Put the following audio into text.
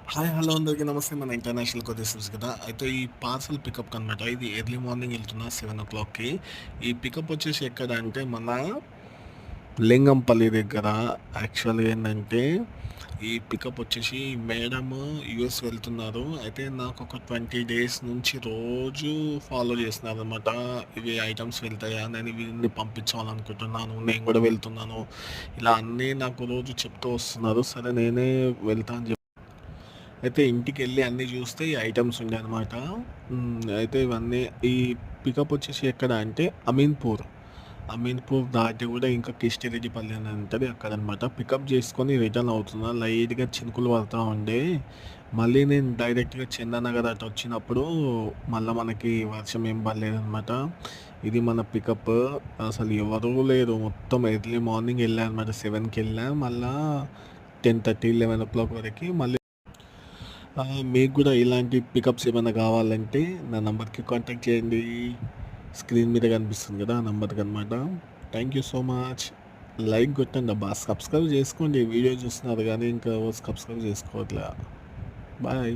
Hi hello అందరికీ నమస్తే. మన ఇంటర్నేషనల్ కొద్దిసేపు కదా. అయితే ఈ పార్సల్ పికప్ అనమాట. ఇది ఎర్లీ మార్నింగ్ వెళ్తున్నా 7:00కి. ఈ పికప్ వచ్చేసి ఎక్కడ అంటే మన లింగంపల్లి దగ్గర. యాక్చువల్గా ఏంటంటే ఈ పికప్ వచ్చేసి మేడం యూఎస్ వెళ్తున్నారు. అయితే నాకు ఒక 20 డేస్ నుంచి రోజు ఫాలో చేస్తున్నారు అనమాట. ఇవి ఐటమ్స్ వెళ్తాయా, నేను వీరిని పంపించాలనుకుంటున్నాను, నేను కూడా వెళ్తున్నాను, ఇలా అన్నీ నాకు రోజు చెప్తూ వస్తున్నారు. సరే నేనే వెళ్తా అని అయితే ఇంటికెళ్ళి అన్నీ చూస్తే ఈ ఐటెమ్స్ ఉండేనమాట. అయితే ఇవన్నీ ఈ పికప్ వచ్చేసి ఎక్కడ అంటే అమీన్‌పూర్. అమీన్‌పూర్ దాటి కూడా ఇంకా కిష్టిరెడ్డిపల్లి అని ఉంటది అక్కడనమాట. పికప్ చేసుకొని రిటర్న్ అవుతున్నా. లైట్‌గా చినుకులు పడతా ఉండే. మళ్ళీ నేను డైరెక్ట్‌గా చందానగర్ అటు వచ్చినప్పుడు మళ్ళా మనకి వర్షం ఏం పడలేదనమాట. ఇది మన పికప్. అసలు ఎవరూ లేరు. మొత్తం ఎర్లీ మార్నింగ్ ఎళ్ళా అనమాట. 7కి వెళ్ళా. మళ్ళా 10:30, 11 వరకి మళ్ళీ మీకు కూడా ఇలాంటి పికప్స్ ఏమైనా కావాలంటే నా నంబర్‌కి కాంటాక్ట్ చేయండి. స్క్రీన్ మీద కనిపిస్తుంది కదా! ఆ నంబర్‌కి అనమాట. Thank you so much. Like కొట్టండి అబ్బా! సబ్స్క్రైబ్ చేసుకోండి. వీడియో చూస్తున్నారు కానీ ఇంకా సబ్స్క్రైబ్ చేసుకోవట్లే. బాయ్.